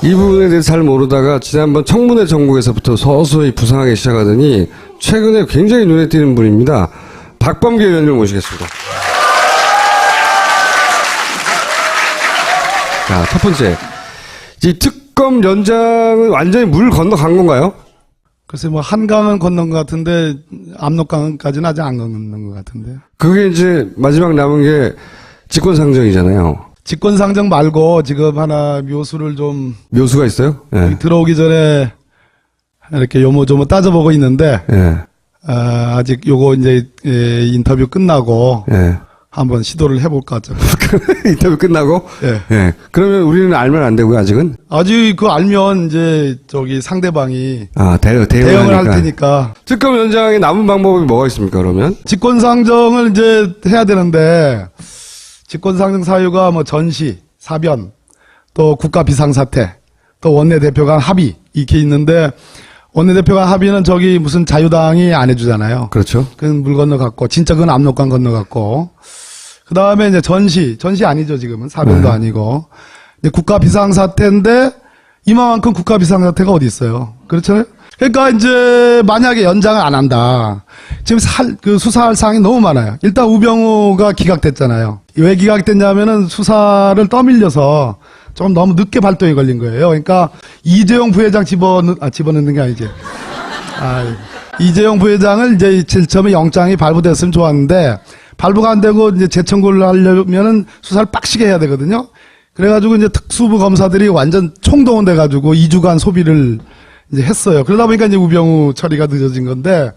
이 부분에 대해서 잘 모르다가 지난번 청문회 정국에서부터 서서히 부상하기 시작하더니 최근에 굉장히 눈에 띄는 분입니다. 박범계 의원님을 모시겠습니다. 자, 첫 번째. 이 특검 연장은 완전히 물 건너간 건가요? 글쎄 뭐 한강은 건넌 것 같은데 압록강까지는 아직 안 건넌 것 같은데. 그게 이제 마지막 남은 게 직권상정이잖아요. 직권상정 말고 지금 하나 묘수를 좀 묘수가 있어요? 예. 들어오기 전에 이렇게 요모조모 따져보고 있는데 예. 아직 요거 이제 인터뷰 끝나고 예. 한번 시도를 해볼까 죠. 인터뷰 끝나고? 예. 예. 그러면 우리는 알면 안 되고요, 아직은? 아직 그 알면 이제 저기 상대방이 대응을 할 테니까. 특검 연장에 남은 방법이 뭐가 있습니까, 그러면? 직권상정을 이제 해야 되는데 직권상정 사유가 뭐 전시, 사변, 또 국가 비상사태, 또 원내대표 간 합의 이렇게 있는데 원내대표 간 합의는 저기 무슨 자유당이 안 해주잖아요. 그렇죠. 그건 물 건너갔고 진짜 그건 압록강 건너갔고 그 다음에 이제 전시 아니죠 지금은 사변도 네. 아니고 이제 국가 비상사태인데 이만큼 국가 비상사태가 어디 있어요? 그렇죠? 그러니까 이제 만약에 연장을 안 한다. 지금 그 수사할 사항이 너무 많아요. 일단 우병우가 기각됐잖아요. 왜 기각됐냐면은 수사를 떠밀려서 좀 너무 늦게 발동이 걸린 거예요. 그러니까 이재용 부회장 집어넣는 게 아니지. 이재용 부회장을 이제 제일 처음에 영장이 발부됐으면 좋았는데 발부가 안 되고 이제 재청구를 하려면은 수사를 빡시게 해야 되거든요. 그래가지고 이제 특수부 검사들이 완전 총동원돼가지고 2주간 소비를 이제 했어요. 그러다 보니까 이제 우병우 처리가 늦어진 건데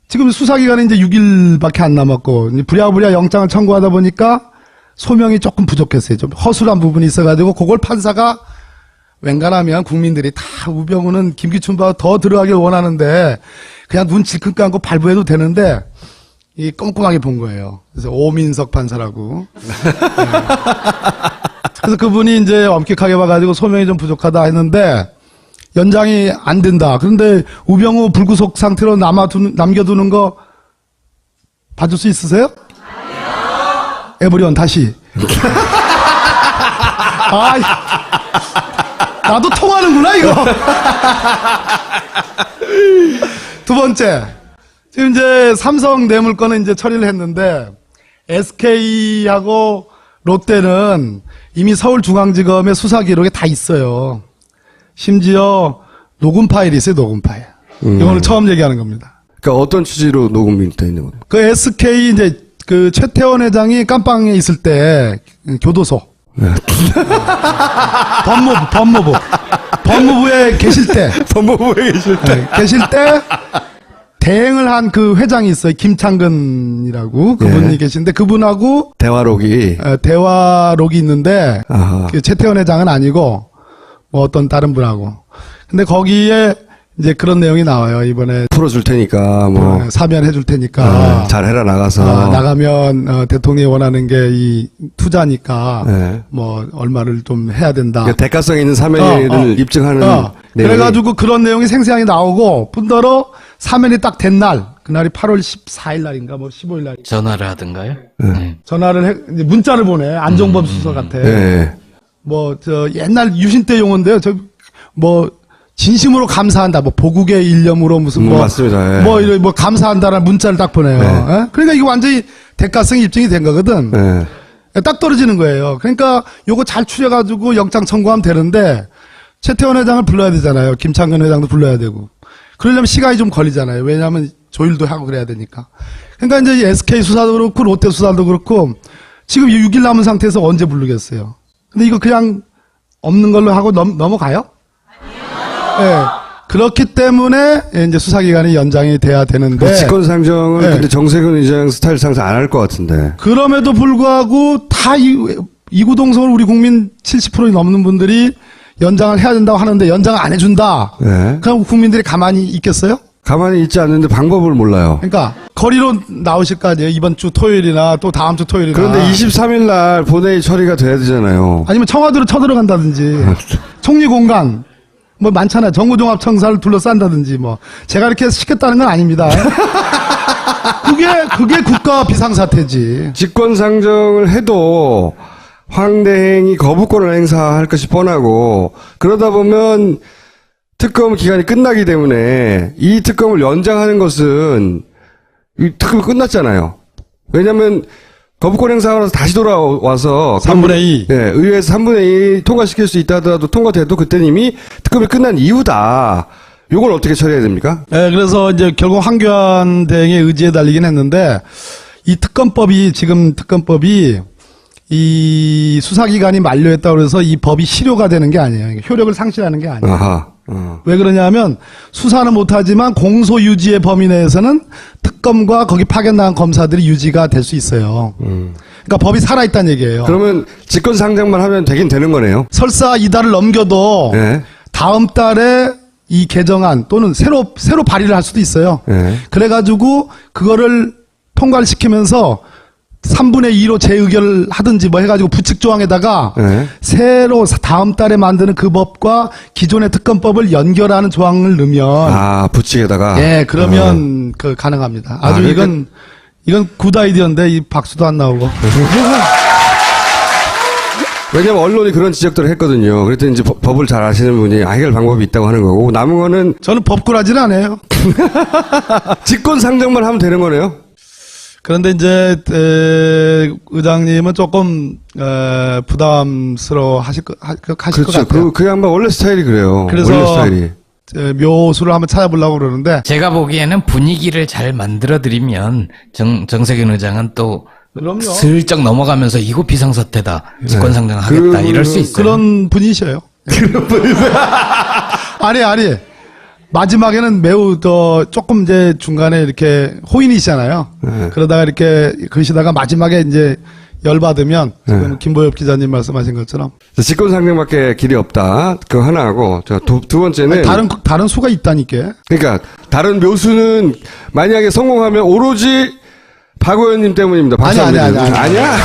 지금 수사 기간이 이제 6일밖에 안 남았고 이제 부랴부랴 영장을 청구하다 보니까 소명이 조금 부족했어요. 좀 허술한 부분이 있어가지고 그걸 판사가 웬간하면 국민들이 다 우병우는 김기춘보다 더 들어가길 원하는데 그냥 눈 질끈 감고 발부해도 되는데 이 꼼꼼하게 본 거예요. 그래서 오민석 판사라고. 네. 그래서 그분이 이제 엄격하게 봐가지고 소명이 좀 부족하다 했는데 연장이 안 된다. 그런데 우병우 불구속 상태로 남겨두는 거 봐줄 수 있으세요? 아니요. 에브리온 다시. 나도 통하는구나 이거. 두 번째. 지금 이제 삼성 뇌물건은 이제 처리를 했는데 SK하고 롯데는 이미 서울중앙지검의 수사 기록에 다 있어요. 심지어 녹음 파일이 있어요, 녹음 파일. 이거는 처음 얘기하는 겁니다. 그러니까 어떤 취지로 녹음이 돼 있는 겁니까? 그 SK 이제 그 최태원 회장이 깜빵에 있을 때 교도소. 법무부에 계실 때. 법무부에 계실 때. 계실 때 대행을 한 그 회장이 있어요. 김창근이라고 그분이 계신데 그분하고 대화록이 있는데 그 최태원 회장은 아니고 뭐 어떤 다른 분하고. 근데 거기에 이제 그런 내용이 나와요. 이번에 풀어줄 테니까 뭐 사면해 줄 테니까 잘해라 나가서 나가면 대통령이 원하는 게 이 투자니까 뭐 얼마를 좀 해야 된다. 그러니까 대가성 있는 사면을 입증하는 내용이. 그래가지고 그런 내용이 생생하게 나오고 분더러 사면이 딱 된 날 그날이 8월 14일 날인가 뭐 15일 날 전화를 하던가요? 전화를 해 이제 문자를 보내. 안종범 수석 같아. 뭐 저 옛날 유신 때 용어인데요. 저 뭐 진심으로 감사한다. 뭐 보국의 일념으로 무슨 맞습니다. 뭐 감사한다라는 문자를 딱 보내요. 그러니까 이거 완전히 대가성이 입증이 된 거거든. 딱 떨어지는 거예요. 그러니까 요거 잘 추려가지고 영장 청구하면 되는데 최태원 회장을 불러야 되잖아요. 김창근 회장도 불러야 되고. 그러려면 시간이 좀 걸리잖아요. 왜냐하면 조율도 하고 그래야 되니까. 그러니까 이제 SK 수사도 그렇고 롯데 수사도 그렇고 지금 6일 남은 상태에서 언제 부르겠어요. 근데 이거 그냥 없는 걸로 하고 넘어가요? 네. 그렇기 때문에 이제 수사기간이 연장이 돼야 되는데. 직권상정을 근데 정세균 의장 스타일상 안 할 것 같은데. 그럼에도 불구하고 다 이구동성을 우리 국민 70% 넘는 분들이 연장을 해야 된다고 하는데 연장을 안 해준다. 그럼 국민들이 가만히 있겠어요? 가만히 있지 않는데 방법을 몰라요. 그러니까 거리로 나오실 거 아니에요. 이번 주 토요일이나 또 다음 주 토요일이나. 그런데 23일 날 본회의 처리가 돼야 되잖아요. 아니면 청와대로 쳐들어간다든지 총리공간 뭐 많잖아요. 정부종합청사를 둘러싼다든지 뭐 제가 이렇게 시켰다는 건 아닙니다. 그게 국가 비상사태지. 직권상정을 해도 황 대행이 거부권을 행사할 것이 뻔하고 그러다 보면 특검 기간이 끝나기 때문에 이 특검을 연장하는 것은 이 특검이 끝났잖아요. 왜냐하면 거부권 행사하고 나서 다시 돌아와서 3분의 2. 예, 의회에서 3분의 2 통과시킬 수 있다 하더라도 통과돼도 그때는 이미 특검이 끝난 이유다. 이걸 어떻게 처리해야 됩니까? 네, 그래서 이제 결국 황교안 대행의 의지에 달리긴 했는데 이 지금 특검법이 이 수사기간이 만료했다고 해서 이 법이 실효가 되는 게 아니에요. 효력을 상실하는 게 아니에요. 아하. 왜 그러냐면 수사는 못하지만 공소 유지의 범위 내에서는 특검과 거기 파견나간 검사들이 유지가 될 수 있어요. 그러니까 법이 살아있다는 얘기예요. 그러면 직권상정만 하면 되긴 되는 거네요. 설사 이달을 넘겨도 예. 다음 달에 이 개정안 또는 새로 발의를 할 수도 있어요. 예. 그래가지고 그거를 통과를 시키면서 3분의 2로 재의결을 하든지 뭐 해가지고 부칙 조항에다가 예. 새로 다음 달에 만드는 그 법과 기존의 특검법을 연결하는 조항을 넣으면 아, 부칙에다가. 예, 그러면 그 가능합니다. 아주 그러니까- 이건 굿 아이디어인데 이 박수도 안 나오고. 왜냐면 언론이 그런 지적들을 했거든요. 그랬더니 이제 법을 잘 아시는 분이 해결 방법이 있다고 하는 거고 남은 거는 저는 법꾸라지는 안 해요. 직권상정만 하면 되는 거네요. 그런데 이제 의장님은 조금 부담스러워 하실 것 그렇죠. 같아요. 그 양반 원래 스타일이 그래요. 그래서 원래 스타일이. 묘수를 한번 찾아보려고 그러는데 제가 보기에는 분위기를 잘 만들어드리면 정세균 의장은 또 그럼요. 슬쩍 넘어가면서 이거 비상사태다. 직권상정하겠다. 이럴 수 있어요. 그런 분이셔요. 아니. 마지막에는 매우 조금 이제 중간에 이렇게 호인이시잖아요. 네. 그러다가 이렇게 그러시다가 마지막에 이제 열받으면 지금 네. 김보엽 기자님 말씀하신 것처럼 직권상정밖에 길이 없다. 그거 하나 하고 두 번째는 다른 수가 있다니까. 그러니까 다른 묘수는 만약에 성공하면 오로지 박 의원님 때문입니다. 아니야. 아니야?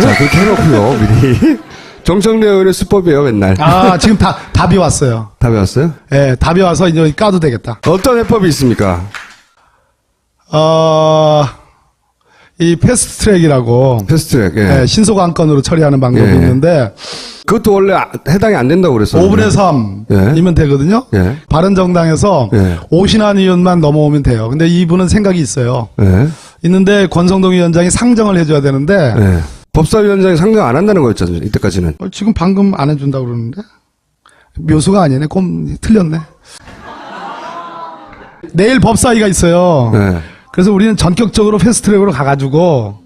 자, 그렇게 해놓고요, 미리. 정청래 의원의 수법이에요, 맨날. 지금 답이 왔어요. 답이 왔어요? 예, 답이 와서 이제 까도 되겠다. 어떤 해법이 있습니까? 이 패스트 트랙이라고 패스트트랙, 예. 예, 신속 안건으로 처리하는 방법이 예. 있는데 그것도 원래 해당이 안 된다고 그랬어요. 5분의 예. 3이면 되거든요. 예. 바른정당에서 예. 오신환 의원만 넘어오면 돼요. 근데 이분은 생각이 있어요. 예. 있는데 권성동 위원장이 상정을 해줘야 되는데 예. 법사위원장이 상정 안 한다는 거였잖아요, 이때까지는. 지금 방금 안 해준다고 그러는데 묘수가 아니네. 틀렸네. 내일 법사위가 있어요. 예. 그래서 우리는 전격적으로 패스트트랙으로 가가지고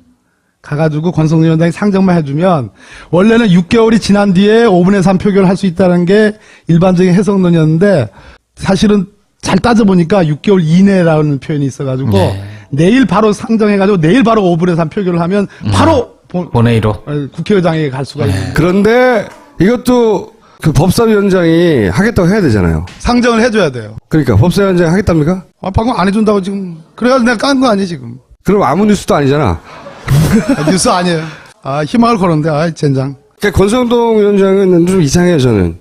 권성동 위원장이 상정만 해주면 원래는 6개월이 지난 뒤에 5분의 3 표결을 할 수 있다는 게 일반적인 해석론이었는데 사실은 잘 따져보니까 6개월 이내라는 표현이 있어가지고 내일 바로 상정해가지고 내일 바로 5분의 3 표결을 하면 바로 본회의로. 국회의장에게 갈 수가 있는. 그런데 이것도 그 법사위원장이 하겠다고 해야 되잖아요. 상정을 해줘야 돼요. 그러니까 법사위원장이 하겠답니까? 방금 안 해준다고 지금. 그래가지고 내가 깐 거 아니야, 지금. 그럼 아무 뉴스도 아니잖아. 뉴스 아니에요. 희망을 걸었는데, 젠장. 그러니까 권성동 위원장은 좀 이상해요, 저는.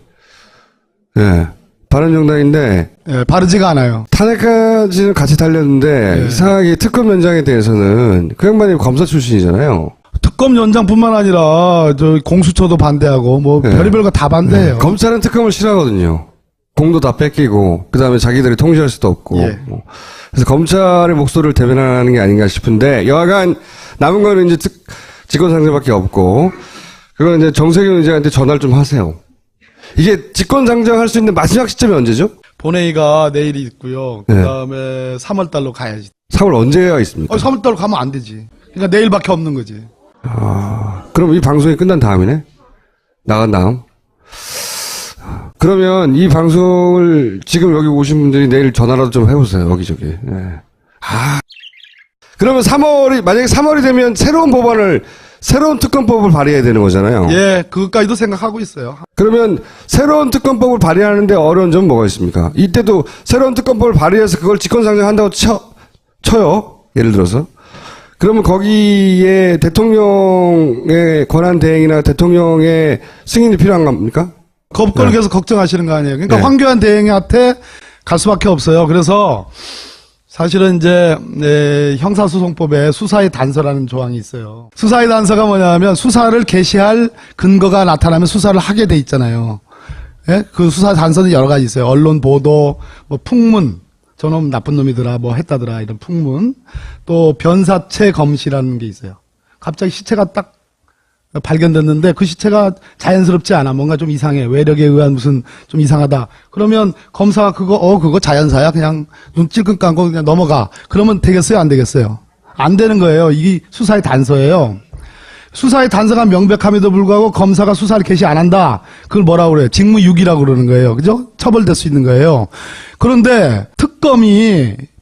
예. 바른정당인데, 예, 바르지가 않아요. 탄핵까지는 같이 달렸는데, 이상하게 특검 연장에 대해서는 그 양반이 검사 출신이잖아요. 특검 연장뿐만 아니라, 공수처도 반대하고, 예. 별의별 거 다 반대해요. 검찰은 특검을 싫어하거든요. 공도 다 뺏기고, 그 다음에 자기들이 통제할 수도 없고. 예. 그래서 검찰의 목소리를 대변하는 게 아닌가 싶은데, 여하간 남은 거는 이제 직권상정밖에 없고, 그건 이제 정세균 의장한테 전화를 좀 하세요. 이게 직권상정할 수 있는 마지막 시점이 언제죠? 본회의가 내일이 있고요. 네. 그 다음에 3월달로 가야지. 3월 언제가 있습니까? 3월달로 가면 안 되지. 그러니까 내일밖에 없는 거지. 그럼 이 방송이 끝난 다음이네? 나간 다음? 그러면 이 방송을 지금 여기 오신 분들이 내일 전화라도 좀 해보세요. 여기저기. 예. 그러면 만약에 3월이 되면 새로운 특검법을 발의해야 되는 거잖아요. 예, 그것까지도 생각하고 있어요. 그러면 새로운 특검법을 발의하는데 어려운 점은 뭐가 있습니까? 이때도 새로운 특검법을 발의해서 그걸 직권상정한다고 쳐요. 예를 들어서. 그러면 거기에 대통령의 권한 대행이나 대통령의 승인이 필요한 겁니까? 그걸 계속 걱정하시는 거 아니에요. 그러니까 네. 황교안 대행한테 갈 수밖에 없어요. 그래서 사실은 이제 형사소송법에 수사의 단서라는 조항이 있어요. 수사의 단서가 뭐냐면 수사를 개시할 근거가 나타나면 수사를 하게 돼 있잖아요. 예? 그 수사 단서는 여러 가지 있어요. 언론 보도, 뭐 풍문, 저놈 나쁜 놈이더라, 뭐 했다더라 이런 풍문, 또 변사체 검시라는 게 있어요. 갑자기 시체가 딱 발견됐는데 그 시체가 자연스럽지 않아. 뭔가 좀 이상해. 외력에 의한 무슨 좀 이상하다. 그러면 검사가 그거 자연사야. 그냥 눈 찔끔 감고 그냥 넘어가. 그러면 되겠어요? 안 되겠어요? 안 되는 거예요. 이게 수사의 단서예요. 수사의 단서가 명백함에도 불구하고 검사가 수사를 개시 안 한다. 그걸 뭐라고 그래요? 직무유기라고 그러는 거예요. 그죠? 처벌될 수 있는 거예요. 그런데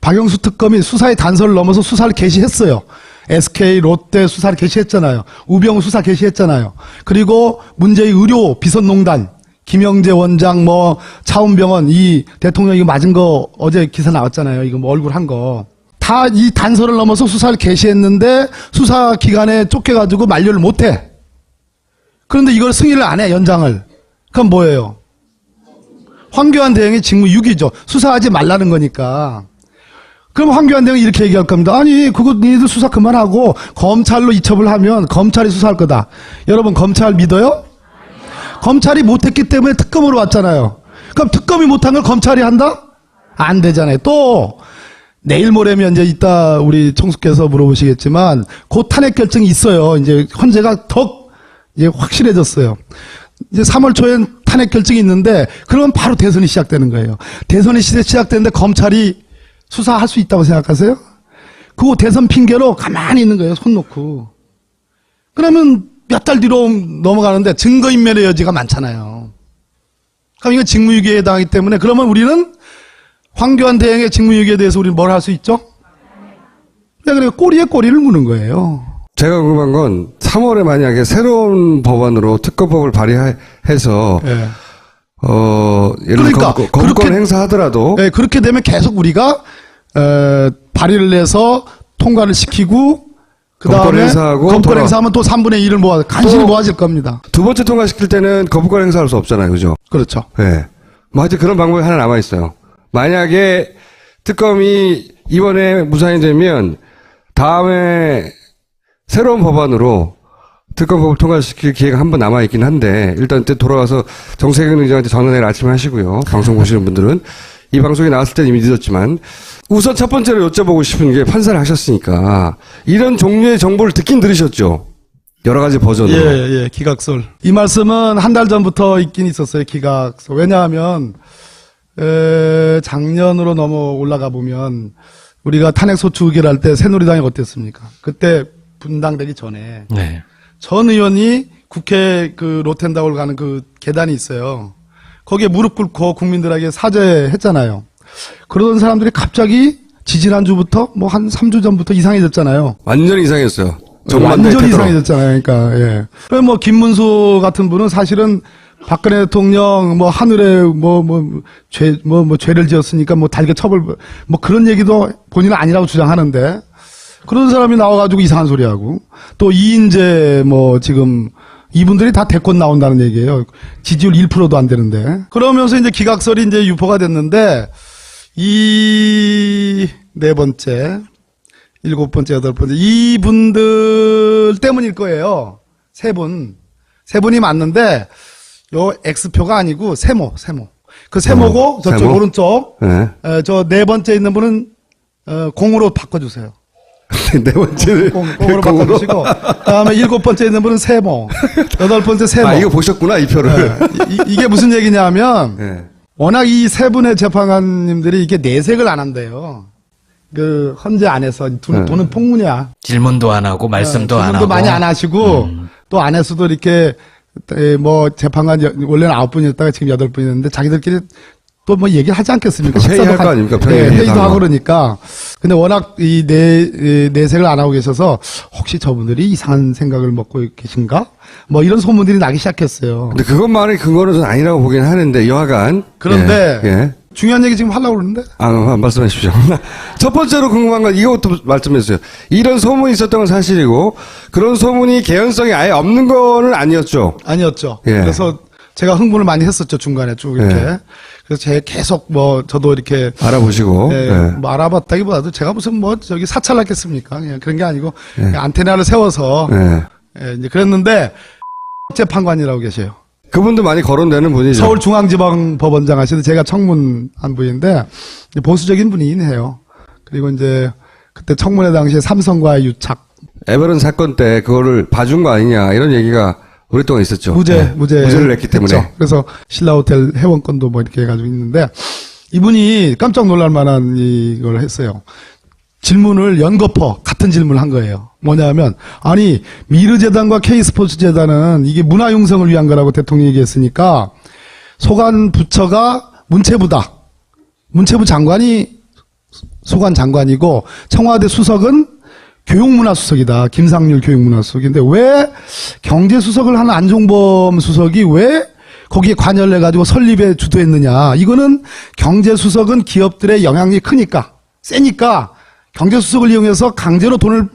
박영수 특검이 수사의 단서를 넘어서 수사를 개시했어요. SK, 롯데 수사를 개시했잖아요. 우병우 수사 개시했잖아요. 그리고 문제의 의료 비선농단, 김영재 원장, 차운병원, 이 대통령 이거 맞은 거 어제 기사 나왔잖아요. 이거 뭐 얼굴 한 거. 다 이 단서를 넘어서 수사를 개시했는데 수사 기간에 쫓겨가지고 만료를 못 해. 그런데 이걸 승인을 안 해, 연장을. 그럼 뭐예요? 황교안 대행의 직무유기죠. 수사하지 말라는 거니까. 그럼 황교안 대행이 이렇게 얘기할 겁니다. 아니, 그거 니들 수사 그만하고 검찰로 이첩을 하면 검찰이 수사할 거다. 여러분, 검찰 믿어요? 검찰이 못했기 때문에 특검으로 왔잖아요. 그럼 특검이 못한 걸 검찰이 한다? 안 되잖아요. 또 내일 모레면 이제 이따 우리 총수께서 물어보시겠지만 곧 탄핵 결정이 있어요. 이제 헌재가 더 이제 확실해졌어요. 이제 3월 초엔 탄핵 결정이 있는데 그러면 바로 대선이 시작되는 거예요. 대선이 시작되는데 검찰이 수사할 수 있다고 생각하세요? 그거 대선 핑계로 가만히 있는 거예요. 손 놓고. 그러면 몇 달 뒤로 넘어가는데 증거인멸의 여지가 많잖아요. 그럼 이거 직무유기에 해당하기 때문에 그러면 우리는 황교안 대행의 직무유기에 대해서 우리는 뭘 할 수 있죠? 그냥 꼬리에 꼬리를 무는 거예요. 제가 궁금한 건 3월에 만약에 새로운 법안으로 특검법을 발의해서 예. 예를 들어 그러니까 거부권 그렇게- 행사하더라도 네, 그렇게 되면 계속 우리가 발의를 해서 통과를 시키고 그 거부권 다음에 행사하고 거부권 돌아- 행사하면 또 3분의 1을 간신히 또- 모아질 겁니다. 두 번째 통과시킬 때는 거부권 행사할 수 없잖아요, 그죠? 그렇죠. 네. 뭐 하여튼 그런 방법이 하나 남아 있어요. 만약에 특검이 이번에 무산이 되면 다음에 새로운 법안으로 특검법을 통과시킬 기회가 한 번 남아있긴 한데 일단 돌아와서 정세균 의장한테 전화 내일 아침에 하시고요. 방송 보시는 분들은 이 방송이 나왔을 때는 이미 늦었지만 우선 첫 번째로 여쭤보고 싶은 게 판사를 하셨으니까 이런 종류의 정보를 듣긴 들으셨죠? 여러 가지 버전으로. 예, 기각설. 이 말씀은 한 달 전부터 있긴 있었어요, 기각설. 왜냐하면, 작년으로 넘어 올라가 보면, 우리가 탄핵소추 의결할 때 새누리당이 어땠습니까? 그때 분당되기 전에, 네. 전 의원이 국회 그 로텐다울 가는 그 계단이 있어요. 거기에 무릎 꿇고 국민들에게 사죄했잖아요. 그러던 사람들이 갑자기 지지난주부터 뭐 한 3주 전부터 이상해졌잖아요. 완전히 이상했어요. 완전히 이상해졌잖아요. 그러니까, 예. 그럼 뭐, 김문수 같은 분은 사실은 박근혜 대통령 뭐, 하늘에 죄를 지었으니까 뭐, 달게 처벌, 뭐, 그런 얘기도 본인은 아니라고 주장하는데, 그런 사람이 나와가지고 이상한 소리 하고, 또 이인재 뭐, 지금, 이분들이 다 대권 나온다는 얘기예요. 지지율 1%도 안 되는데. 그러면서 이제 기각설이 이제 유포가 됐는데, 이 네 번째, 7번째, 8번째, 이분들 때문일 거예요. 세 분이 맞는데, 요 X표가 아니고, 세모. 그 세모고, 저쪽 세모? 오른쪽, 네. 저 네 번째 있는 분은, 공으로 바꿔주세요. 네 번째는 공으로 바꿔주시고, 그 다음에 7번째 있는 분은 세모, 8번째 세모. 아, 이거 보셨구나, 이 표를. 이게 무슨 얘기냐면, 네. 워낙 이 세 분의 재판관님들이 이게 내색을 안 한대요. 그 헌재 안에서 돈은 폭문이야. 질문도 안 하고 말씀도 안 질문도 하고. 많이 안 하시고 또 안에서도 이렇게 뭐 재판관 원래는 9분이었다가 지금 8분이었는데 자기들끼리 또 뭐 얘기하지 않겠습니까? 회의할 식사도 거 아닙니까? 네, 회의도 하고. 하고 그러니까. 근데 워낙 이 내색을 안 하고 계셔서 혹시 저분들이 이상한 생각을 먹고 계신가? 뭐 이런 소문들이 나기 시작했어요. 근데 그것만의 근거는 전 아니라고 보긴 하는데, 여하간. 그런데 예. 중요한 얘기 지금 하려고 그러는데? 말씀해 주십시오. 첫 번째로 궁금한 건 이것부터 말씀해 주세요. 이런 소문이 있었던 건 사실이고, 그런 소문이 개연성이 아예 없는 거는 아니었죠. 아니었죠. 예. 그래서 제가 흥분을 많이 했었죠, 중간에 쭉 이렇게. 예. 그래서 제 계속 뭐 저도 이렇게 알아보시고. 예, 예. 뭐 알아봤다기보다도 제가 무슨 뭐 저기 사찰났겠습니까? 그냥 그런 게 아니고 그냥 안테나를 세워서 예. 예, 이제 그랬는데 재판관이라고 계세요. 그분도 많이 거론되는 분이죠. 서울중앙지방법원장 하시는 제가 청문한 분인데 이제 보수적인 분이긴 해요. 그리고 이제 그때 청문회 당시에 삼성과의 유착 에버런 사건 때 그거를 봐준 거 아니냐 이런 얘기가 오랫동안 있었죠. 무죄를 냈기 때문에. 했죠. 그래서 신라호텔 회원권도 뭐 이렇게 해가지고 있는데 이분이 깜짝 놀랄 만한 이걸 했어요. 질문을 연거푸 같은 질문을 한 거예요. 뭐냐면 아니 미르재단과 K스포츠재단은 이게 문화융성을 위한 거라고 대통령이 얘기했으니까 소관 부처가 문체부다. 문체부 장관이 소관 장관이고 청와대 수석은 교육문화수석이다. 김상률 교육문화수석인데 왜 경제수석을 하는 안종범 수석이 왜 거기에 관여를 해가지고 설립에 주도했느냐. 이거는 경제수석은 기업들의 영향력이 크니까 세니까 경제수석을 이용해서 강제로 돈을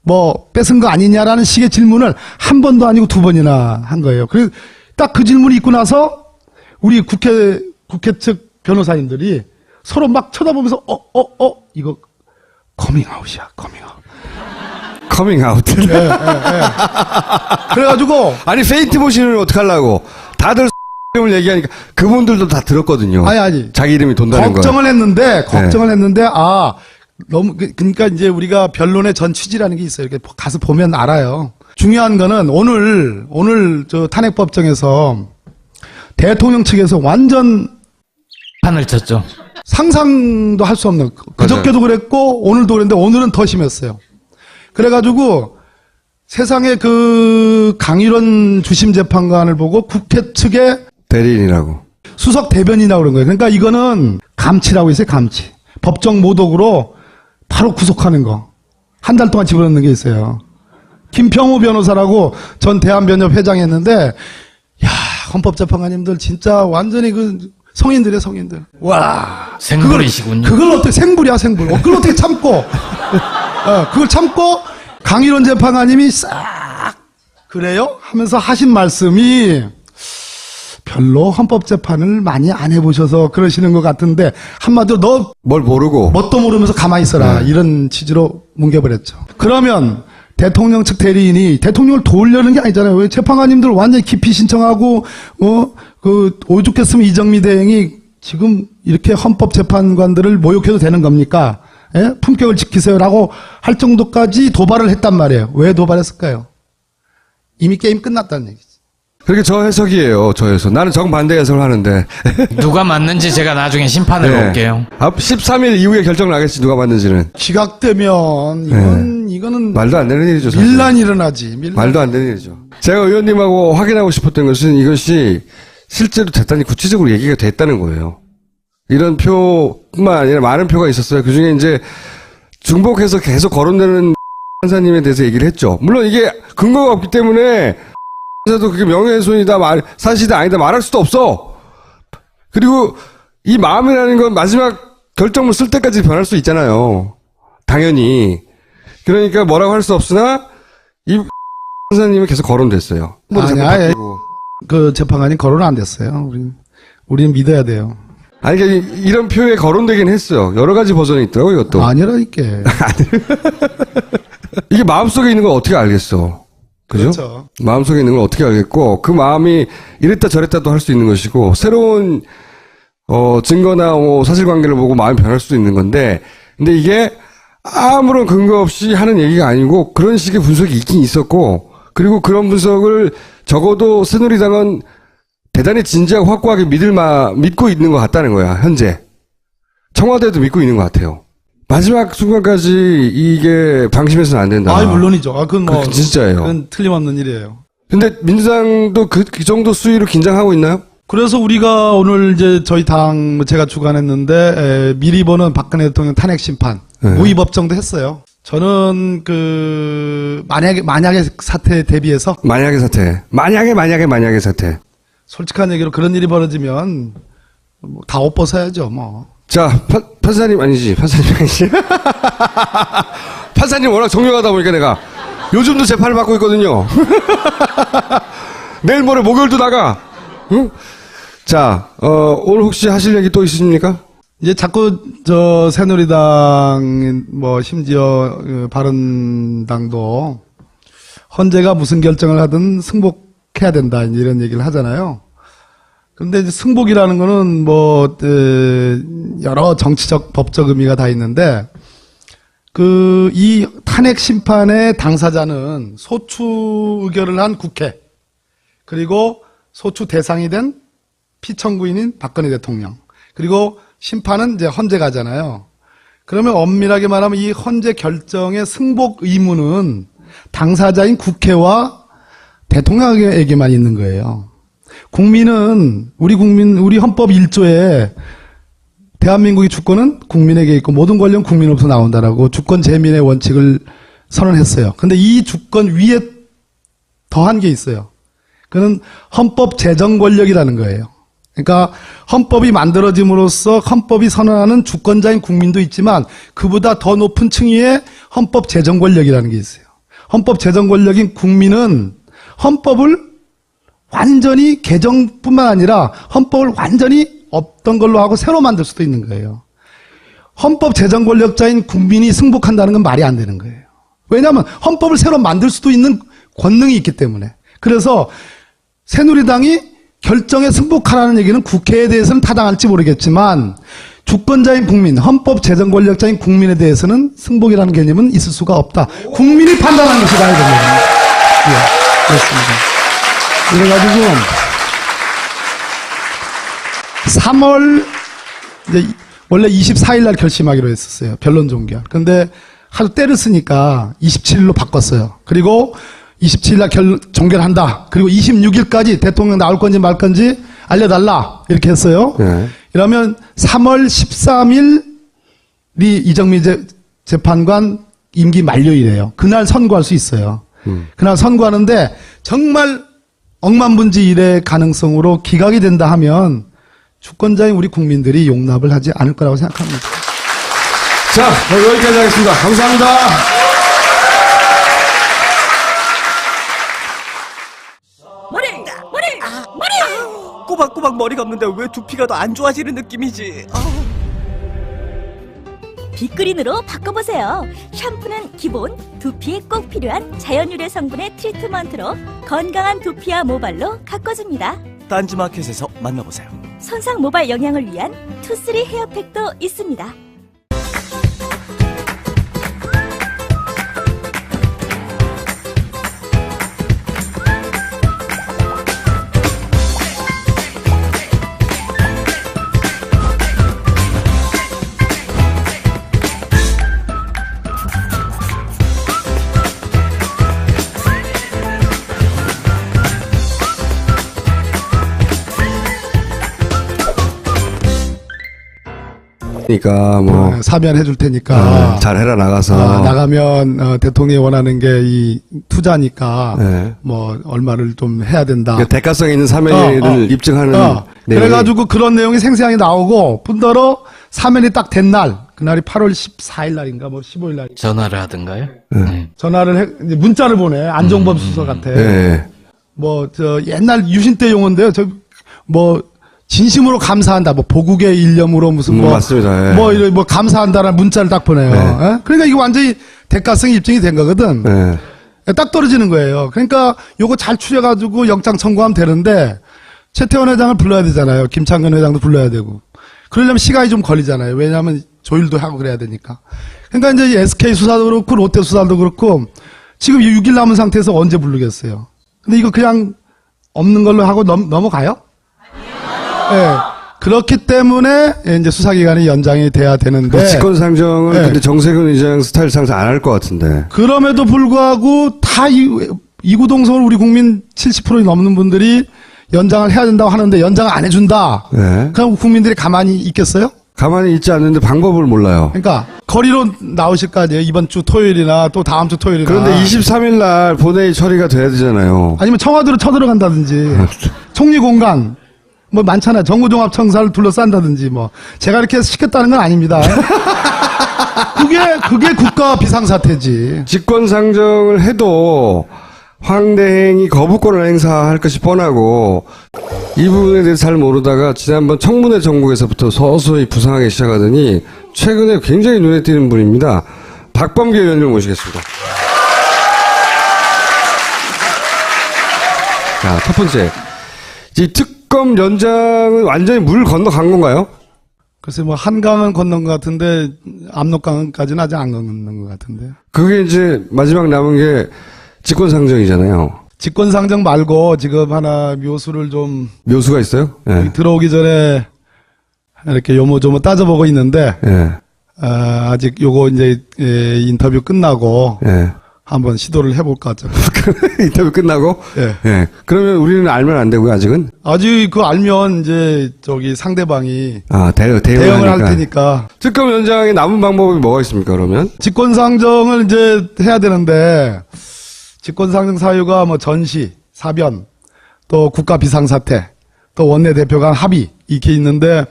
뭐 뺏은 거 아니냐라는 식의 질문을 한 번도 아니고 두 번이나 한 거예요. 그래서 딱 그 질문이 있고 나서 우리 국회 측 변호사님들이 서로 막 쳐다보면서 이거 커밍아웃이야 커밍아웃. 커밍아웃. 그래가지고 아니 페인트 보시는 어떡하려고. 다들 이름을 얘기하니까 그분들도 다 들었거든요. 아니 자기 이름이 돈다는 거. 걱정을 했는데 너무 그러니까 이제 우리가 변론의 전 취지라는 게 있어요. 이렇게 가서 보면 알아요. 중요한 거는 오늘 저 탄핵법정에서 대통령 측에서 완전 판을 쳤죠. 상상도 할 수 없는 그저께도 그랬고 오늘도 그랬는데 오늘은 더 심했어요. 그래가지고 세상에 그 강일원 주심 재판관을 보고 국회 측의 대리인이라고. 수석 대변인이라고 그런 거예요. 그러니까 이거는 감치라고 있어요. 감치. 법정 모독으로 바로 구속하는 거. 한 달 동안 집어넣는 게 있어요. 김평우 변호사라고 전 대한변협 회장했는데 야 헌법재판관님들 진짜 완전히 그 성인들이에요. 성인들. 와. 생불이시군요. 그걸 어떻게 생불이야 생불. 그걸 어떻게 참고 그걸 참고 강일원 재판관님이 싹 그래요? 하면서 하신 말씀이 별로 헌법재판을 많이 안 해보셔서 그러시는 것 같은데 한마디로 너 뭘 모르고. 뭣도 모르면서 가만히 있어라 이런 취지로 뭉개버렸죠. 그러면 대통령 측 대리인이 대통령을 도우려는 게 아니잖아요. 왜 재판관님들 완전히 기피 신청하고 오죽했으면 이정미 대행이 지금 이렇게 헌법재판관들을 모욕해도 되는 겁니까? 예? 품격을 지키세요라고 할 정도까지 도발을 했단 말이에요. 왜 도발했을까요? 이미 게임 끝났다는 얘기죠. 그렇게 저 해석이에요. 저 해석. 나는 정반대 해석을 하는데. 누가 맞는지 제가 나중에 심판을 네. 볼게요. 13일 이후에 결정 나겠지 누가 맞는지는. 기각되면 이거는 말도 안 되는 일이죠. 사실. 밀란이 일어나지. 말도 안 되는 일이죠. 제가 의원님하고 확인하고 싶었던 것은 이것이 실제로 대단히 구체적으로 얘기가 됐다는 거예요. 이런 표뿐만 아니라 많은 표가 있었어요. 그중에 이제 중복해서 계속 거론되는 판사님에 대해서 얘기를 했죠. 물론 이게 근거가 없기 때문에 판사도 그게 명예훼손이다, 사실이다, 아니다 말할 수도 없어. 그리고 이 마음이라는 건 마지막 결정문 쓸 때까지 변할 수 있잖아요. 당연히. 그러니까 뭐라고 할 수 없으나 이 판사님은 계속 거론됐어요. 아니야, 그 재판관이 거론 안 됐어요. 우리는 믿어야 돼요. 아니, 그러니까 이런 표에 거론되긴 했어요. 여러 가지 버전이 있더라고, 이것도. 아니라니까. 이게 마음속에 있는 걸 어떻게 알겠어. 그죠? 그렇죠. 마음속에 있는 걸 어떻게 알겠고, 그 마음이 이랬다 저랬다도 할 수 있는 것이고, 새로운, 증거나 사실관계를 보고 마음이 변할 수도 있는 건데, 근데 이게 아무런 근거 없이 하는 얘기가 아니고, 그런 식의 분석이 있긴 있었고, 그리고 그런 분석을 적어도 새누리당은 대단히 진지하고 확고하게 믿고 있는 것 같다는 거야, 현재. 청와대도 믿고 있는 것 같아요. 마지막 순간까지 이게 방심해서는 안 된다. 물론이죠. 그건 그건 진짜예요. 그건 틀림없는 일이에요. 근데 민주당도 그 정도 수위로 긴장하고 있나요? 그래서 우리가 오늘 이제 저희 당 제가 주관했는데 미리 보는 박근혜 대통령 탄핵 심판 모의 법정도 했어요. 저는 만약의 사태에 대비해서 만약의 사태. 만약의 사태. 솔직한 얘기로 그런 일이 벌어지면 다 옷 벗어야죠, 뭐. 자, 판사님 아니지. 판사님 워낙 정명하다 보니까 내가 요즘도 재판을 받고 있거든요. 내일 모레 목요일도 나가. 응? 자, 오늘 혹시 하실 얘기 또 있으십니까? 이제 자꾸 새누리당 뭐 심지어 바른당도 헌재가 무슨 결정을 하든 승복해야 된다 이런 얘기를 하잖아요. 그런데 이제 승복이라는 거는 뭐 여러 정치적 법적 의미가 다 있는데 이 탄핵 심판의 당사자는 소추 의결을 한 국회 그리고 소추 대상이 된 피청구인인 박근혜 대통령 그리고 심판은 이제 헌재가잖아요. 그러면 엄밀하게 말하면 이 헌재 결정의 승복 의무는 당사자인 국회와 대통령에게만 있는 거예요. 국민은 우리 헌법 1조에 대한민국의 주권은 국민에게 있고 모든 권력은 국민으로부터 나온다라고 주권 재민의 원칙을 선언했어요. 근데 이 주권 위에 더한 게 있어요. 그는 헌법 제정 권력이라는 거예요. 그러니까 헌법이 만들어짐으로써 헌법이 선언하는 주권자인 국민도 있지만 그보다 더 높은 층위의 헌법 제정 권력이라는 게 있어요. 헌법 제정 권력인 국민은 헌법을 완전히 개정뿐만 아니라 헌법을 완전히 없던 걸로 하고 새로 만들 수도 있는 거예요. 헌법 제정 권력자인 국민이 승복한다는 건 말이 안 되는 거예요. 왜냐하면 헌법을 새로 만들 수도 있는 권능이 있기 때문에. 그래서 새누리당이 결정에 승복하라는 얘기는 국회에 대해서는 타당할지 모르겠지만 주권자인 국민, 헌법 제정 권력자인 국민에 대해서는 승복이라는 개념은 있을 수가 없다. 국민이 판단하는 것이다 이겁니다. 예, 그렇습니다. 그래가지고 3월 이제 원래 24일 날 결심하기로 했었어요. 변론 종결. 근데 하루 때를 쓰니까 27일로 바꿨어요. 그리고 27일 날 종결한다. 그리고 26일까지 대통령 나올 건지 말 건지 알려달라. 이렇게 했어요. 네. 이러면 3월 13일이 이정미 재판관 임기 만료일이에요. 그날 선고할 수 있어요. 그날 선고하는데 정말 억만분지 1의 가능성으로 기각이 된다 하면 주권자인 우리 국민들이 용납을 하지 않을 거라고 생각합니다. 자, 여기까지 하겠습니다. 감사합니다. 머리! 꼬박꼬박 머리 감는데 왜 두피가 더 안 좋아지는 느낌이지? 빅그린으로 바꿔보세요. 샴푸는 기본, 두피에 꼭 필요한 자연유래 성분의 트리트먼트로 건강한 두피와 모발로 가꿔줍니다. 딴지마켓에서 만나보세요. 손상 모발 영양을 위한 투쓰리 헤어팩도 있습니다. 그러니까 뭐 사면해 줄 테니까 잘해라 나가서 나가면 대통령이 원하는 게 이 투자니까 네. 뭐 얼마를 좀 해야 된다. 그러니까 대가성 있는 사면을 입증하는 내용이. 그래가지고 그런 내용이 생생하게 나오고 뿐더러 사면이 딱 된 날 그날이 8월 14일 날인가 뭐 15일 날 전화를 하던가요? 전화를 해 이제 문자를 보내 안종범 수석한테 네. 뭐 옛날 유신 때 용어인데요. 뭐 진심으로 감사한다. 뭐 보국의 일념으로 무슨 뭐 맞습니다. 예. 뭐 감사한다라는 문자를 딱 보내요. 네. 예? 그러니까 이거 완전히 대가성이 입증이 된 거거든. 네. 딱 떨어지는 거예요. 그러니까 요거 잘 추려가지고 영장 청구하면 되는데 최태원 회장을 불러야 되잖아요. 김창근 회장도 불러야 되고. 그러려면 시간이 좀 걸리잖아요. 왜냐하면 조율도 하고 그래야 되니까. 그러니까 이제 SK 수사도 그렇고 롯데 수사도 그렇고 지금 6일 남은 상태에서 언제 부르겠어요. 근데 이거 그냥 없는 걸로 하고 넘어가요? 예. 그렇기 때문에 이제 수사기간이 연장이 돼야 되는데. 직권상정을 네. 근데 정세균 의장 스타일상 안 할 것 같은데. 그럼에도 불구하고 다 이구동성을 우리 국민 70% 넘는 분들이 연장을 해야 된다고 하는데 연장을 안 해준다. 네. 그럼 국민들이 가만히 있겠어요? 가만히 있지 않는데 방법을 몰라요. 그러니까 거리로 나오실 거 아니에요. 이번 주 토요일이나 또 다음 주 토요일이나. 그런데 23일 날 본회의 처리가 돼야 되잖아요. 아니면 청와대로 쳐들어간다든지 총리공간 뭐 많잖아요. 정부종합청사를 둘러싼다든지 뭐 제가 이렇게 해서 시켰다는 건 아닙니다. 그게 국가 비상사태지. 직권상정을 해도 황대행이 거부권을 행사할 것이 뻔하고 이 부분에 대해서 잘 모르다가 지난번 청문회 정국에서부터 서서히 부상하기 시작하더니 최근에 굉장히 눈에 띄는 분입니다. 박범계 의원님을 모시겠습니다. 자, 첫 번째. 이 특검 연장은 완전히 물 건너간 건가요? 글쎄 뭐 한강은 건넌 것 같은데 압록강까지는 아직 안 건넌 것 같은데. 그게 이제 마지막 남은 게 직권상정이잖아요. 직권상정 말고 지금 하나 묘수를 좀 묘수가 있어요? 예. 들어오기 전에 이렇게 요모조모 따져보고 있는데 예. 아직 요거 이제 인터뷰 끝나고 예. 한번 시도를 해볼 것 같죠. 인터뷰 끝나고? 예. 예. 그러면 우리는 알면 안 되고요, 아직은? 아직 그 알면 이제 저기 상대방이 아, 대응을 할 테니까. 특검 연장에 남은 방법이 뭐가 있습니까, 그러면? 직권상정을 이제 해야 되는데 직권상정 사유가 뭐 전시, 사변, 또 국가 비상사태, 또 원내대표 간 합의 이렇게 있는데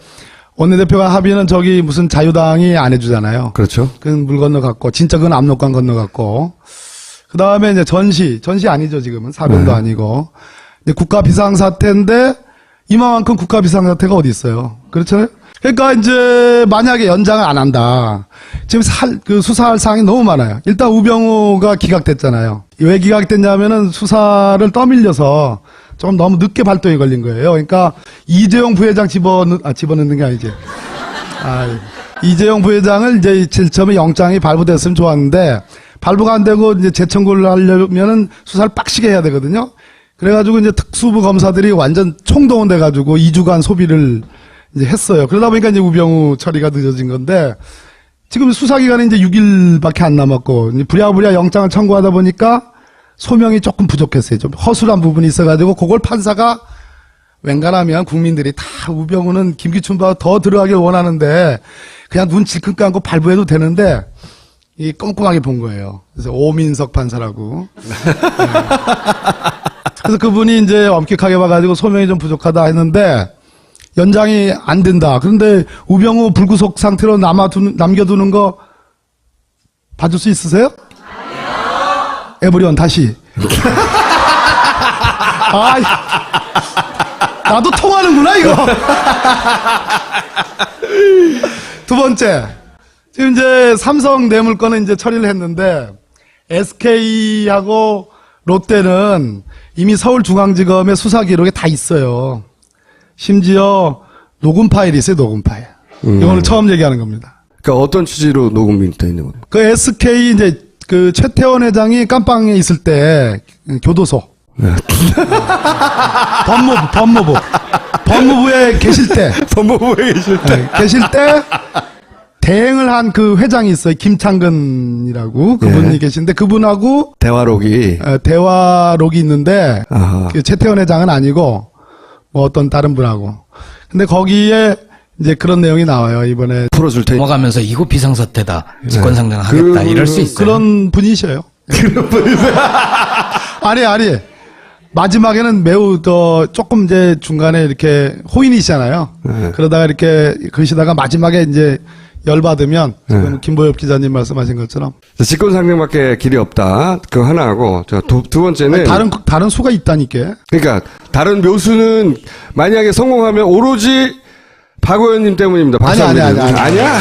원내대표 간 합의는 저기 무슨 자유당이 안 해주잖아요. 그렇죠. 그건 물 건너갔고 진짜 그건 압록강 건너갔고 그 다음에 이제 전시 아니죠 지금은 사변도 네. 아니고 이제 국가 비상사태인데 이만큼 국가 비상사태가 어디 있어요? 그렇잖아요. 그러니까 이제 만약에 연장을 안 한다. 지금 그 수사할 사항이 너무 많아요. 일단 우병우가 기각됐잖아요. 왜 기각됐냐면은 수사를 떠밀려서 좀 너무 늦게 발동이 걸린 거예요. 그러니까 이재용 부회장 집어넣는 게 아니지. 이재용 부회장을 이제 제일 처음에 영장이 발부됐으면 좋았는데 발부가 안 되고 이제 재청구를 하려면은 수사를 빡시게 해야 되거든요. 그래가지고 이제 특수부 검사들이 완전 총동원돼가지고 2주간 소비를 이제 했어요. 그러다 보니까 이제 우병우 처리가 늦어진 건데 지금 수사 기간이 이제 6일밖에 안 남았고 이제 부랴부랴 영장을 청구하다 보니까 소명이 조금 부족했어요. 좀 허술한 부분이 있어가지고 그걸 판사가 웬간하면 국민들이 다 우병우는 김기춘보다 더 들어가길 원하는데 그냥 눈 질끈 감고 발부해도 되는데 이 꼼꼼하게 본 거예요. 그래서 오민석 판사라고. 그래서 그분이 이제 엄격하게 봐가지고 소명이 좀 부족하다 했는데 연장이 안 된다. 그런데 우병우 불구속 상태로 남겨두는 거 봐줄 수 있으세요? 에브리온 다시. 나도 통하는구나 이거. 두 번째. 지금 이제 삼성 뇌물건은 이제 처리를 했는데 SK하고 롯데는 이미 서울중앙지검의 수사 기록에 다 있어요. 심지어 녹음 파일이 있어요, 녹음 파일. 이거는 처음 얘기하는 겁니다. 그러니까 어떤 취지로 녹음이 돼 있는 겁니까? 그 SK 이제 그 최태원 회장이 깜빵에 있을 때 교도소. 법무부에 계실 때. 법무부에 계실 때. 계실 때 대행을 한 그 회장이 있어요. 김창근이라고 그분이 계신데 그분하고 대화록이 있는데 그 최태원 회장은 아니고 뭐 어떤 다른 분하고. 근데 거기에 이제 그런 내용이 나와요. 이번에 풀어줄 테니. 넘어가면서 이거 비상사태다. 직권상정하겠다. 이럴 수 있어요. 그런 분이셔요. 그런 분이세요. 아니. 마지막에는 매우 조금 이제 중간에 이렇게 호인이시잖아요. 그러다가 이렇게 그러시다가 마지막에 이제 열받으면 지금 김보엽 기자님 말씀하신 것처럼 직권상정밖에 길이 없다. 그거 하나 하고 두 번째는 다른 수가 있다니까. 그러니까 다른 묘수는 만약에 성공하면 오로지 박 의원님 때문입니다. 박수 아니야. 아니야?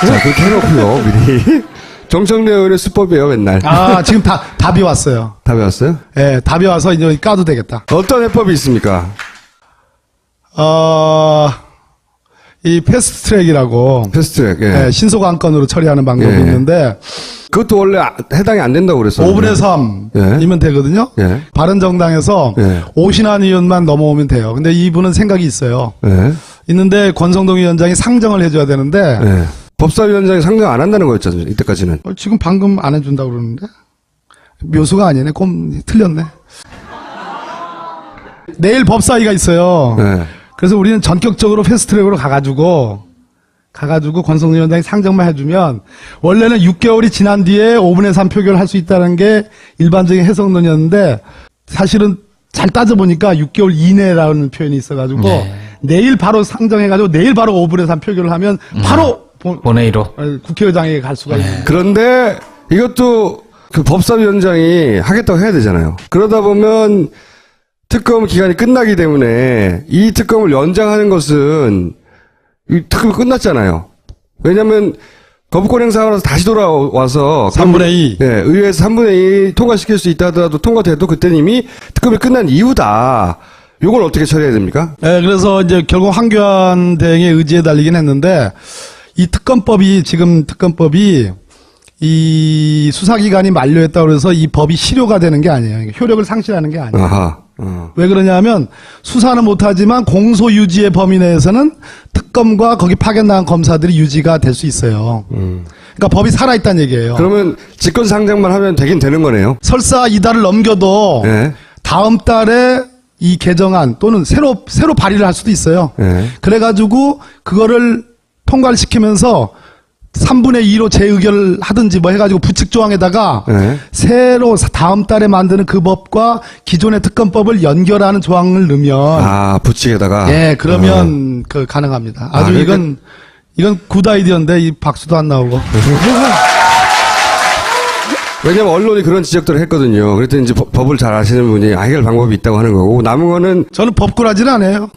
자, 그렇게 해놓고요, 미리. 정청래 의원의 수법이에요, 맨날. 지금 답이 왔어요. 답이 왔어요? 예, 답이 와서 이제 까도 되겠다. 어떤 해법이 있습니까? 이 패스트트랙이라고. 패스트트랙, 예, 신속 안건으로 처리하는 방법이 있는데. 그것도 원래 해당이 안 된다고 그랬어요. 5분의 3이면 되거든요. 예. 바른정당에서 오신환 의원만 넘어오면 돼요. 근데 이분은 생각이 있어요. 있는데 권성동 위원장이 상정을 해줘야 되는데. 법사위원장이 상정 안 한다는 거였잖아요, 이때까지는. 지금 방금 안 해준다고 그러는데? 묘수가 아니네. 틀렸네. 내일 법사위가 있어요. 그래서 우리는 전격적으로 패스트트랙으로 가가지고 권성동 위원장이 상정만 해주면 원래는 6개월이 지난 뒤에 5분의 3 표결을 할 수 있다는 게 일반적인 해석론이었는데 사실은 잘 따져보니까 6개월 이내라는 표현이 있어가지고 내일 바로 상정해가지고 내일 바로 5분의 3 표결을 하면 바로 본회의로 국회의장에게 갈 수가 있는. 그런데 이것도 그 법사위원장이 하겠다고 해야 되잖아요. 그러다 보면 특검 기간이 끝나기 때문에 이 특검을 연장하는 것은 이 특검이 끝났잖아요. 왜냐하면 거부권 행사하고 나서 다시 돌아와서 3분의 2. 예, 의회에서 3분의 2 통과시킬 수 있다 하더라도 통과돼도 그때는 이미 특검이 끝난 이유다. 요걸 어떻게 처리해야 됩니까? 예, 그래서 이제 결국 황교안 대행의 의지에 달리긴 했는데 이 지금 특검법이 이 수사기간이 만료했다고 그래서 이 법이 실효가 되는 게 아니에요. 효력을 상실하는 게 아니에요. 아하. 왜 그러냐면 수사는 못하지만 공소 유지의 범위 내에서는 특검과 거기 파견나간 검사들이 유지가 될 수 있어요. 그러니까 법이 살아있다는 얘기예요. 그러면 직권상정만 하면 되긴 되는 거네요. 설사 이달을 넘겨도 예. 다음 달에 이 개정안 또는 새로 발의를 할 수도 있어요. 예. 그래가지고 그거를 통과를 시키면서 3분의 2로 재의결을 하든지 뭐 해가지고 부칙 조항에다가 네. 새로 다음 달에 만드는 그 법과 기존의 특검법을 연결하는 조항을 넣으면 아, 부칙에다가. 예 그러면 그 가능합니다. 아주 그러니까- 이건 굿 아이디어인데 이 박수도 안 나오고. 왜냐면 언론이 그런 지적들을 했거든요. 그랬더니 이제 법을 잘 아시는 분이 해결 방법이 있다고 하는 거고 남은 거는 저는 법꾸라지는 않아요.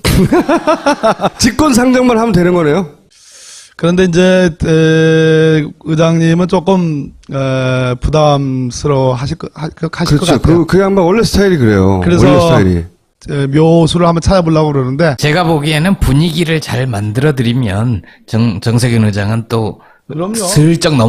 직권상정만 하면 되는 거네요. 그런데 이제 의장님은 조금 부담스러워 하실 것 그렇죠. 같아요. 그 양반 원래 스타일이 그래요. 그래서 원래 스타일이. 묘수를 한번 찾아보려고 그러는데 제가 보기에는 분위기를 잘 만들어드리면 정세균 의장은 또 그럼요. 슬쩍 넘